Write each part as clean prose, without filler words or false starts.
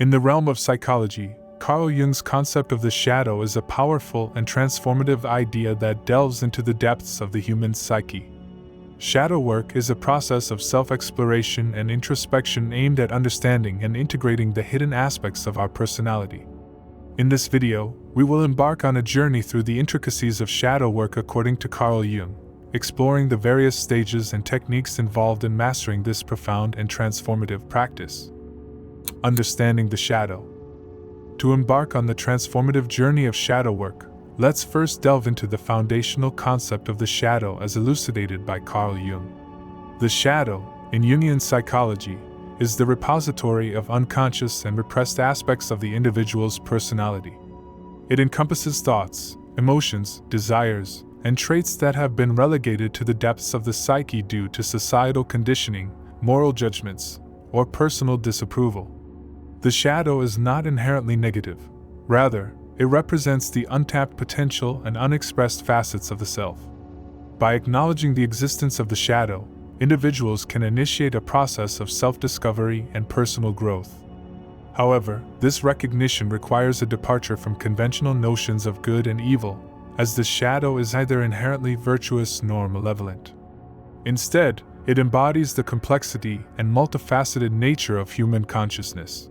In the realm of psychology, Carl Jung's concept of the shadow is a powerful and transformative idea that delves into the depths of the human psyche. Shadow work is a process of self-exploration and introspection aimed at understanding and integrating the hidden aspects of our personality. In this video, we will embark on a journey through the intricacies of shadow work according to Carl Jung, exploring the various stages and techniques involved in mastering this profound and transformative practice. Understanding the shadow. To embark on the transformative journey of shadow work, let's first delve into the foundational concept of the shadow as elucidated by Carl Jung. The shadow, in Jungian psychology, is the repository of unconscious and repressed aspects of the individual's personality. It encompasses thoughts, emotions, desires, and traits that have been relegated to the depths of the psyche due to societal conditioning, moral judgments, or personal disapproval. The shadow is not inherently negative. Rather, it represents the untapped potential and unexpressed facets of the self. By acknowledging the existence of the shadow, individuals can initiate a process of self-discovery and personal growth. However, this recognition requires a departure from conventional notions of good and evil, as the shadow is neither inherently virtuous nor malevolent. Instead, it embodies the complexity and multifaceted nature of human consciousness.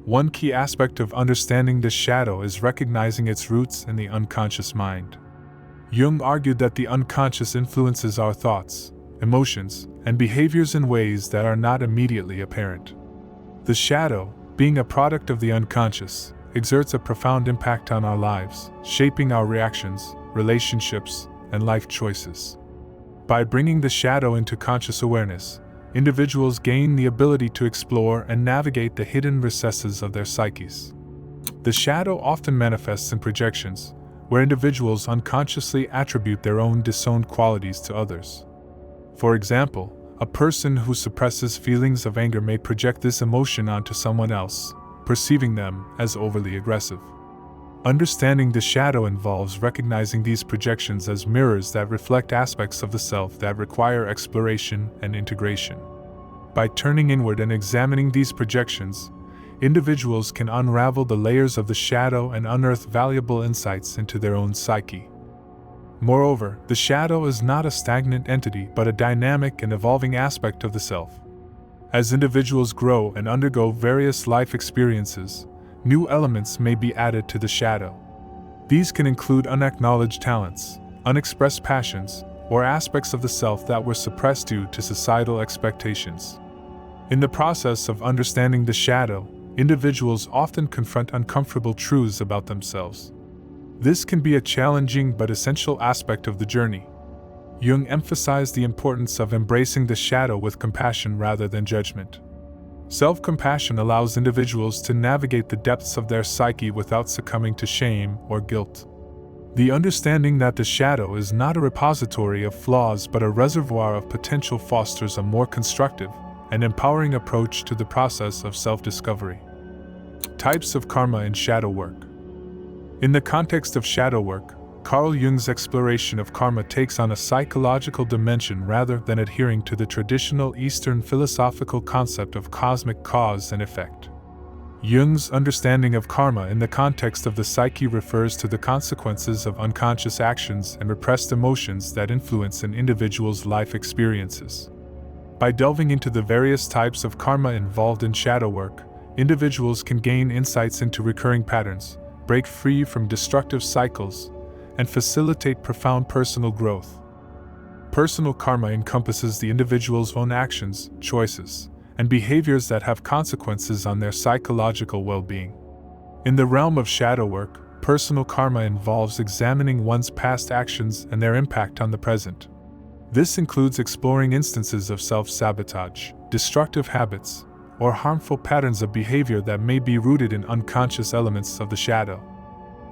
One key aspect of understanding the shadow is recognizing its roots in the unconscious mind. Jung argued that the unconscious influences our thoughts, emotions, and behaviors in ways that are not immediately apparent. The shadow, being a product of the unconscious, exerts a profound impact on our lives, shaping our reactions, relationships, and life choices. By bringing the shadow into conscious awareness, individuals gain the ability to explore and navigate the hidden recesses of their psyches. The shadow often manifests in projections, where individuals unconsciously attribute their own disowned qualities to others. For example, a person who suppresses feelings of anger may project this emotion onto someone else, perceiving them as overly aggressive. Understanding the shadow involves recognizing these projections as mirrors that reflect aspects of the self that require exploration and integration. By turning inward and examining these projections, individuals can unravel the layers of the shadow and unearth valuable insights into their own psyche. Moreover, the shadow is not a stagnant entity but a dynamic and evolving aspect of the self. As individuals grow and undergo various life experiences, new elements may be added to the shadow. These can include unacknowledged talents, unexpressed passions, or aspects of the self that were suppressed due to societal expectations. In the process of understanding the shadow, individuals often confront uncomfortable truths about themselves. This can be a challenging but essential aspect of the journey. Jung emphasized the importance of embracing the shadow with compassion rather than judgment. Self-compassion allows individuals to navigate the depths of their psyche without succumbing to shame or guilt. The understanding that the shadow is not a repository of flaws but a reservoir of potential fosters a more constructive and empowering approach to the process of self-discovery. Types of karma in shadow work. In the context of shadow work, Carl Jung's exploration of karma takes on a psychological dimension rather than adhering to the traditional Eastern philosophical concept of cosmic cause and effect. Jung's understanding of karma in the context of the psyche refers to the consequences of unconscious actions and repressed emotions that influence an individual's life experiences. By delving into the various types of karma involved in shadow work, individuals can gain insights into recurring patterns, break free from destructive cycles, and facilitate profound personal growth. Personal karma encompasses the individual's own actions, choices, and behaviors that have consequences on their psychological well-being. In the realm of shadow work, personal karma involves examining one's past actions and their impact on the present. This includes exploring instances of self-sabotage, destructive habits, or harmful patterns of behavior that may be rooted in unconscious elements of the shadow.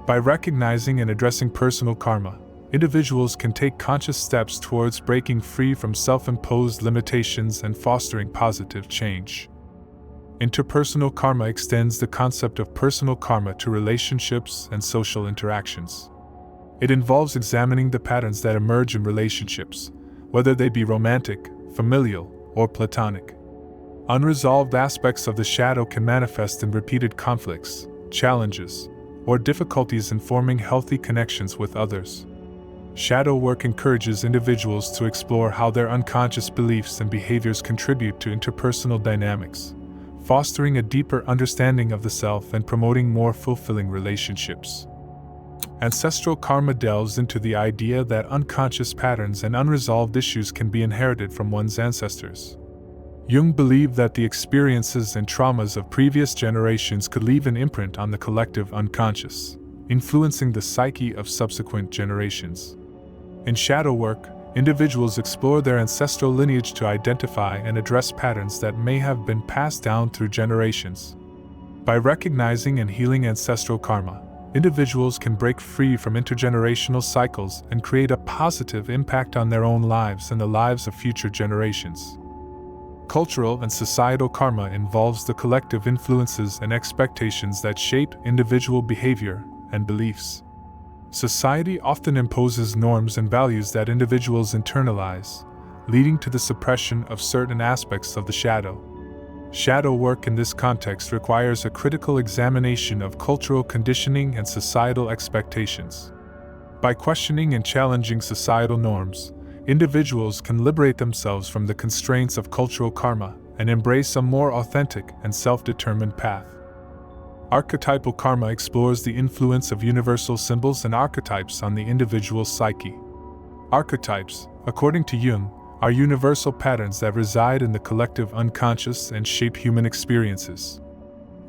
By recognizing and addressing personal karma, individuals can take conscious steps towards breaking free from self-imposed limitations and fostering positive change. Interpersonal karma extends the concept of personal karma to relationships and social interactions. It involves examining the patterns that emerge in relationships, whether they be romantic, familial, or platonic. Unresolved aspects of the shadow can manifest in repeated conflicts, challenges, or difficulties in forming healthy connections with others. Shadow work encourages individuals to explore how their unconscious beliefs and behaviors contribute to interpersonal dynamics, fostering a deeper understanding of the self and promoting more fulfilling relationships. Ancestral karma delves into the idea that unconscious patterns and unresolved issues can be inherited from one's ancestors. Jung believed that the experiences and traumas of previous generations could leave an imprint on the collective unconscious, influencing the psyche of subsequent generations. In shadow work, individuals explore their ancestral lineage to identify and address patterns that may have been passed down through generations. By recognizing and healing ancestral karma, individuals can break free from intergenerational cycles and create a positive impact on their own lives and the lives of future generations. Cultural and societal karma involves the collective influences and expectations that shape individual behavior and beliefs. Society often imposes norms and values that individuals internalize, leading to the suppression of certain aspects of the shadow. Shadow work in this context requires a critical examination of cultural conditioning and societal expectations. By questioning and challenging societal norms, individuals can liberate themselves from the constraints of cultural karma and embrace a more authentic and self-determined path. Archetypal karma explores the influence of universal symbols and archetypes on the individual psyche. Archetypes, according to Jung, are universal patterns that reside in the collective unconscious and shape human experiences.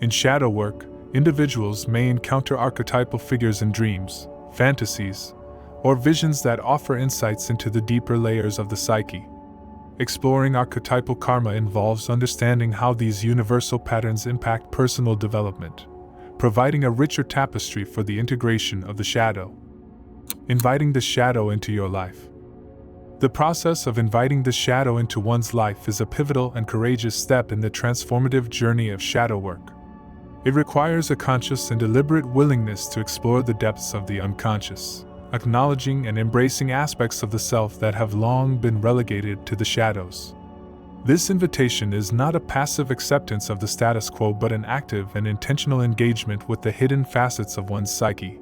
In shadow work, individuals may encounter archetypal figures in dreams, fantasies, or visions that offer insights into the deeper layers of the psyche. Exploring archetypal karma involves understanding how these universal patterns impact personal development, providing a richer tapestry for the integration of the shadow. Inviting the shadow into your life. The process of inviting the shadow into one's life is a pivotal and courageous step in the transformative journey of shadow work. It requires a conscious and deliberate willingness to explore the depths of the unconscious, acknowledging and embracing aspects of the self that have long been relegated to the shadows. This invitation is not a passive acceptance of the status quo but an active and intentional engagement with the hidden facets of one's psyche.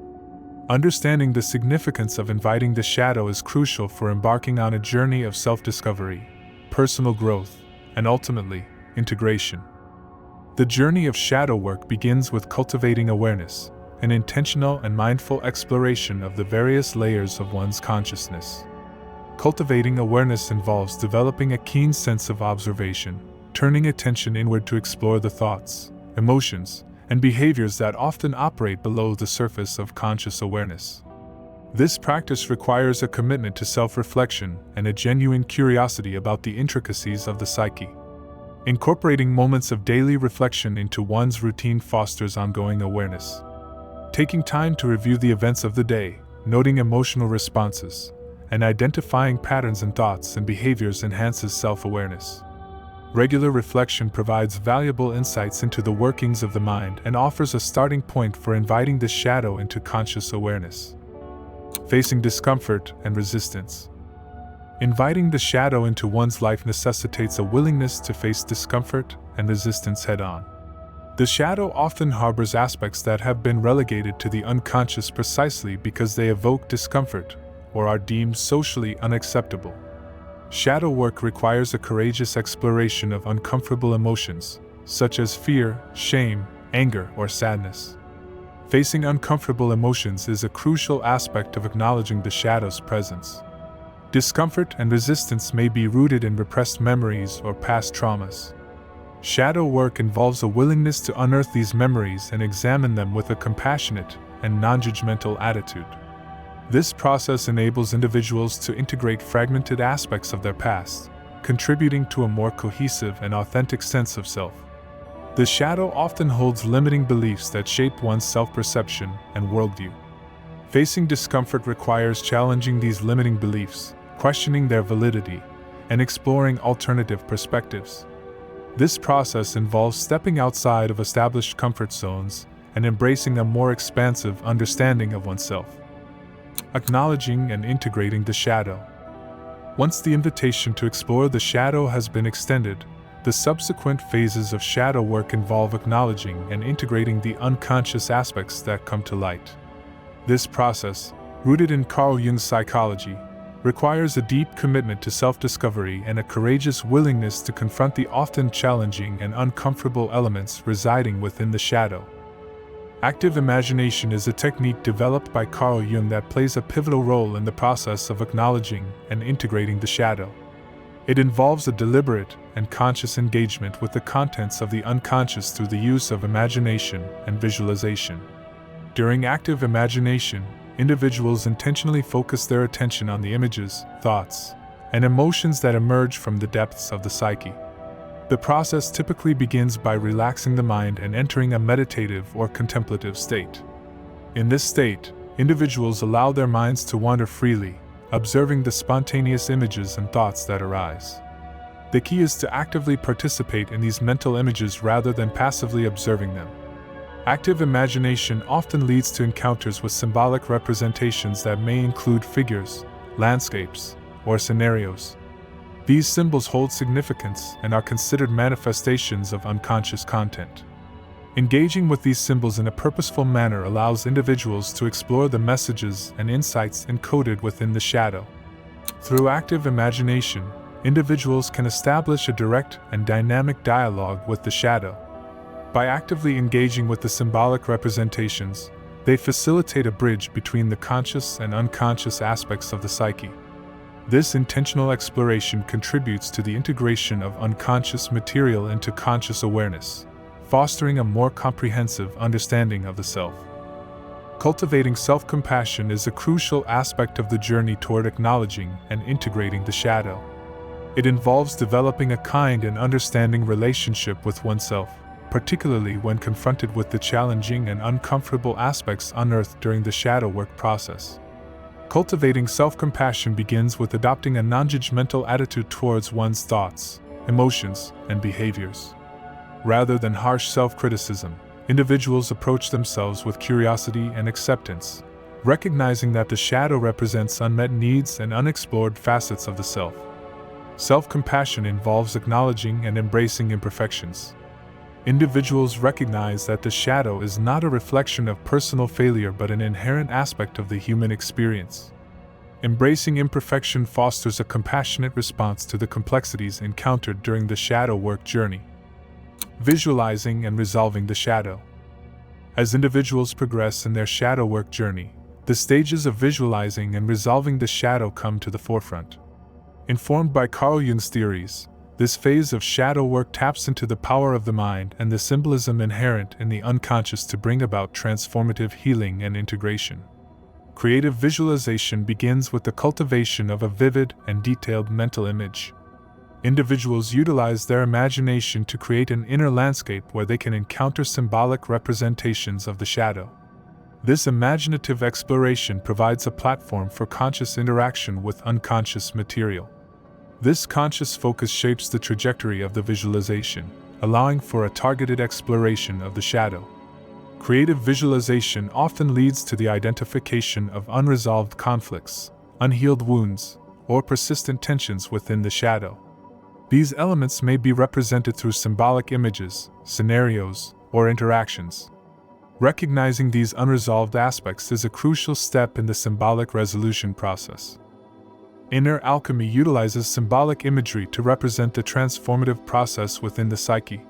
Understanding the significance of inviting the shadow is crucial for embarking on a journey of self-discovery, personal growth, and ultimately, integration. The journey of shadow work begins with cultivating awareness, an intentional and mindful exploration of the various layers of one's consciousness. Cultivating awareness involves developing a keen sense of observation, turning attention inward to explore the thoughts, emotions, and behaviors that often operate below the surface of conscious awareness. This practice requires a commitment to self-reflection and a genuine curiosity about the intricacies of the psyche. Incorporating moments of daily reflection into one's routine fosters ongoing awareness. Taking time to review the events of the day, noting emotional responses, and identifying patterns in thoughts and behaviors enhances self-awareness. Regular reflection provides valuable insights into the workings of the mind and offers a starting point for inviting the shadow into conscious awareness. Facing discomfort and resistance. Inviting the shadow into one's life necessitates a willingness to face discomfort and resistance head-on. The shadow often harbors aspects that have been relegated to the unconscious precisely because they evoke discomfort or are deemed socially unacceptable. Shadow work requires a courageous exploration of uncomfortable emotions, such as fear, shame, anger, or sadness. Facing uncomfortable emotions is a crucial aspect of acknowledging the shadow's presence. Discomfort and resistance may be rooted in repressed memories or past traumas. Shadow work involves a willingness to unearth these memories and examine them with a compassionate and non-judgmental attitude. This process enables individuals to integrate fragmented aspects of their past, contributing to a more cohesive and authentic sense of self. The shadow often holds limiting beliefs that shape one's self-perception and worldview. Facing discomfort requires challenging these limiting beliefs, questioning their validity, and exploring alternative perspectives. This process involves stepping outside of established comfort zones and embracing a more expansive understanding of oneself. Acknowledging and integrating the shadow. Once the invitation to explore the shadow has been extended, The subsequent phases of shadow work involve acknowledging and integrating the unconscious aspects that come to light. This process, rooted in Carl Jung's psychology, requires a deep commitment to self-discovery and a courageous willingness to confront the often challenging and uncomfortable elements residing within the shadow. Active imagination is a technique developed by Carl Jung that plays a pivotal role in the process of acknowledging and integrating the shadow. It involves a deliberate and conscious engagement with the contents of the unconscious through the use of imagination and visualization. During active imagination, individuals intentionally focus their attention on the images, thoughts, and emotions that emerge from the depths of the psyche. The process typically begins by relaxing the mind and entering a meditative or contemplative state. In this state, individuals allow their minds to wander freely, observing the spontaneous images and thoughts that arise. The key is to actively participate in these mental images rather than passively observing them. Active imagination often leads to encounters with symbolic representations that may include figures, landscapes, or scenarios. These symbols hold significance and are considered manifestations of unconscious content. Engaging with these symbols in a purposeful manner allows individuals to explore the messages and insights encoded within the shadow. Through active imagination, individuals can establish a direct and dynamic dialogue with the shadow. By actively engaging with the symbolic representations, they facilitate a bridge between the conscious and unconscious aspects of the psyche. This intentional exploration contributes to the integration of unconscious material into conscious awareness, fostering a more comprehensive understanding of the self. Cultivating self-compassion is a crucial aspect of the journey toward acknowledging and integrating the shadow. It involves developing a kind and understanding relationship with oneself, particularly when confronted with the challenging and uncomfortable aspects unearthed during the shadow work process. Cultivating self-compassion begins with adopting a non-judgmental attitude towards one's thoughts, emotions, and behaviors. Rather than harsh self-criticism, individuals approach themselves with curiosity and acceptance, recognizing that the shadow represents unmet needs and unexplored facets of the self. Self-compassion involves acknowledging and embracing imperfections. Individuals recognize that the shadow is not a reflection of personal failure but an inherent aspect of the human experience. Embracing imperfection fosters a compassionate response to the complexities encountered during the shadow work journey. Visualizing and resolving the shadow. As individuals progress in their shadow work journey, the stages of visualizing and resolving the shadow come to the forefront. Informed by Carl Jung's theories, this phase of shadow work taps into the power of the mind and the symbolism inherent in the unconscious to bring about transformative healing and integration. Creative visualization begins with the cultivation of a vivid and detailed mental image. Individuals utilize their imagination to create an inner landscape where they can encounter symbolic representations of the shadow. This imaginative exploration provides a platform for conscious interaction with unconscious material. This conscious focus shapes the trajectory of the visualization, allowing for a targeted exploration of the shadow. Creative visualization often leads to the identification of unresolved conflicts, unhealed wounds, or persistent tensions within the shadow. These elements may be represented through symbolic images, scenarios, or interactions. Recognizing these unresolved aspects is a crucial step in the symbolic resolution process. Inner alchemy utilizes symbolic imagery to represent the transformative process within the psyche.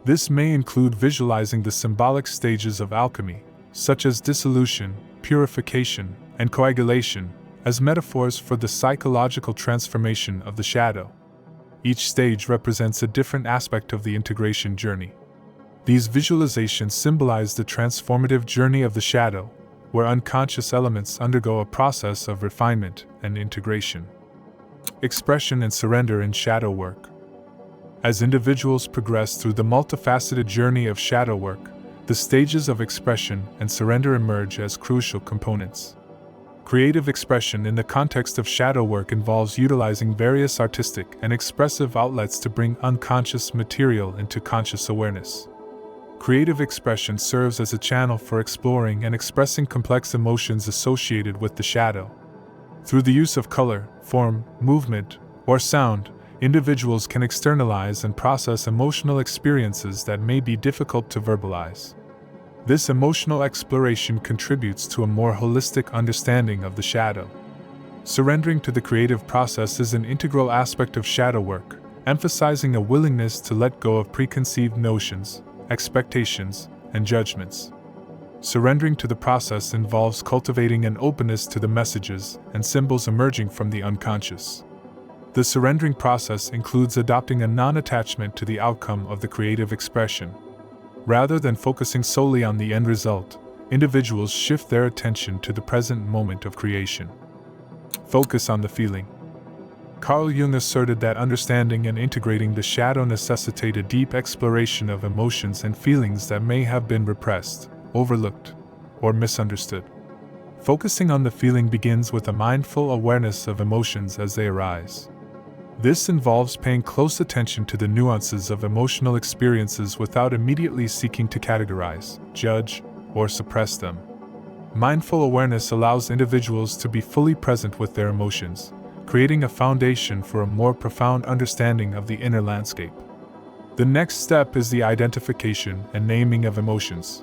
This may include visualizing the symbolic stages of alchemy, such as dissolution, purification, and coagulation, as metaphors for the psychological transformation of the shadow. Each stage represents a different aspect of the integration journey. These visualizations symbolize the transformative journey of the shadow, where unconscious elements undergo a process of refinement and integration. Expression and surrender in shadow work. As individuals progress through the multifaceted journey of shadow work, the stages of expression and surrender emerge as crucial components. Creative expression in the context of shadow work involves utilizing various artistic and expressive outlets to bring unconscious material into conscious awareness. Creative expression serves as a channel for exploring and expressing complex emotions associated with the shadow. Through the use of color, form, movement, or sound, individuals can externalize and process emotional experiences that may be difficult to verbalize. This emotional exploration contributes to a more holistic understanding of the shadow. Surrendering to the creative process is an integral aspect of shadow work, emphasizing a willingness to let go of preconceived notions, expectations, and judgments. Surrendering to the process involves cultivating an openness to the messages and symbols emerging from the unconscious. The surrendering process includes adopting a non-attachment to the outcome of the creative expression. Rather than focusing solely on the end result, individuals shift their attention to the present moment of creation. Focus on the feeling. Carl Jung asserted that understanding and integrating the shadow necessitate a deep exploration of emotions and feelings that may have been repressed, overlooked, or misunderstood. Focusing on the feeling begins with a mindful awareness of emotions as they arise. This involves paying close attention to the nuances of emotional experiences without immediately seeking to categorize, judge, or suppress them. Mindful awareness allows individuals to be fully present with their emotions, creating a foundation for a more profound understanding of the inner landscape. The next step is the identification and naming of emotions.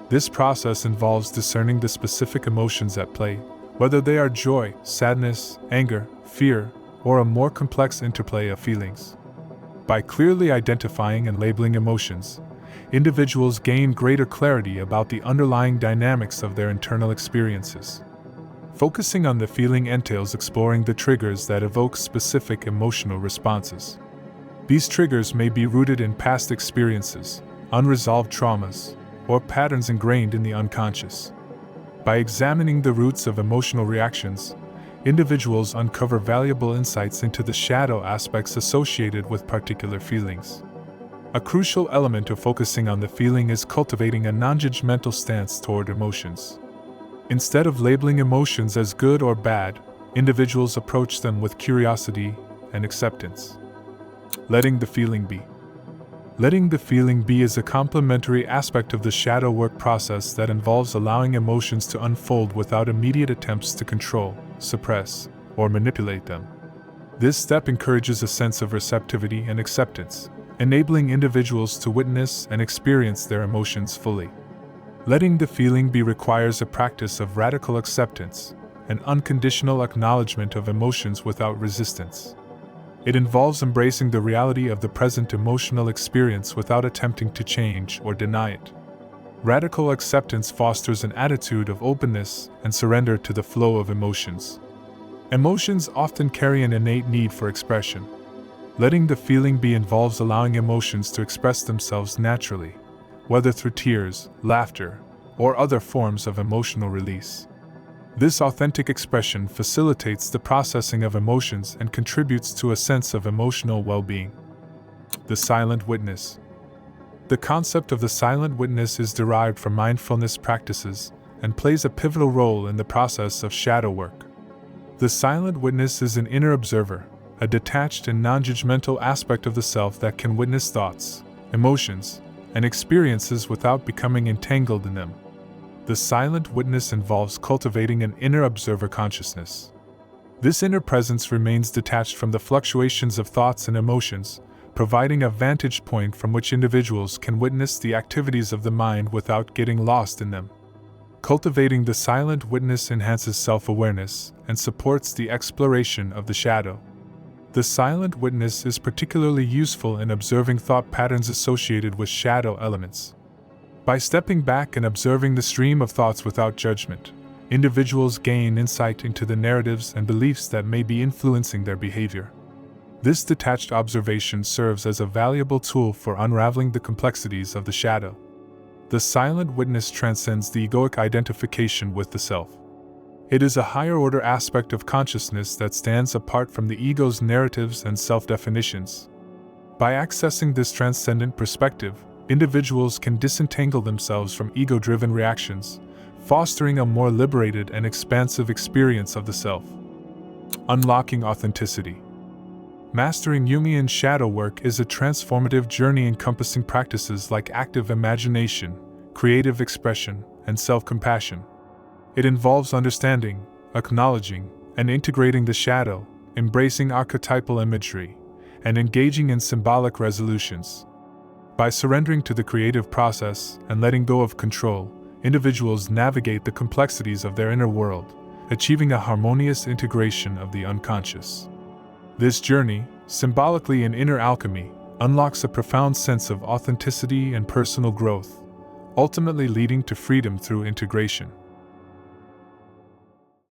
This process involves discerning the specific emotions at play, whether they are joy, sadness, anger, fear, or a more complex interplay of feelings. By clearly identifying and labeling emotions, individuals gain greater clarity about the underlying dynamics of their internal experiences. Focusing on the feeling entails exploring the triggers that evoke specific emotional responses. These triggers may be rooted in past experiences, unresolved traumas, or patterns ingrained in the unconscious. By examining the roots of emotional reactions, individuals uncover valuable insights into the shadow aspects associated with particular feelings. A crucial element of focusing on the feeling is cultivating a non-judgmental stance toward emotions. Instead of labeling emotions as good or bad, individuals approach them with curiosity and acceptance. Letting the feeling be. Letting the feeling be is a complementary aspect of the shadow work process that involves allowing emotions to unfold without immediate attempts to control, suppress, or manipulate them. This step encourages a sense of receptivity and acceptance, enabling individuals to witness and experience their emotions fully. Letting the feeling be requires a practice of radical acceptance, an unconditional acknowledgement of emotions without resistance. It involves embracing the reality of the present emotional experience without attempting to change or deny it. Radical acceptance fosters an attitude of openness and surrender to the flow of emotions. Emotions often carry an innate need for expression. Letting the feeling be involves allowing emotions to express themselves naturally, whether through tears, laughter, or other forms of emotional release. This authentic expression facilitates the processing of emotions and contributes to a sense of emotional well-being. The silent witness. The concept of the silent witness is derived from mindfulness practices and plays a pivotal role in the process of shadow work. The silent witness is an inner observer, a detached and non-judgmental aspect of the self that can witness thoughts, emotions, and experiences without becoming entangled in them. The silent witness involves cultivating an inner observer consciousness. This inner presence remains detached from the fluctuations of thoughts and emotions, providing a vantage point from which individuals can witness the activities of the mind without getting lost in them. Cultivating the silent witness enhances self-awareness and supports the exploration of the shadow. The silent witness is particularly useful in observing thought patterns associated with shadow elements. By stepping back and observing the stream of thoughts without judgment, individuals gain insight into the narratives and beliefs that may be influencing their behavior. This detached observation serves as a valuable tool for unraveling the complexities of the shadow. The silent witness transcends the egoic identification with the self. It is a higher-order aspect of consciousness that stands apart from the ego's narratives and self-definitions. By accessing this transcendent perspective, individuals can disentangle themselves from ego-driven reactions, fostering a more liberated and expansive experience of the self. Unlocking authenticity. Mastering Jungian shadow work is a transformative journey encompassing practices like active imagination, creative expression, and self-compassion. It involves understanding, acknowledging, and integrating the shadow, embracing archetypal imagery, and engaging in symbolic resolutions. By surrendering to the creative process and letting go of control, individuals navigate the complexities of their inner world, achieving a harmonious integration of the unconscious. This journey, symbolically an inner alchemy, unlocks a profound sense of authenticity and personal growth, ultimately leading to freedom through integration.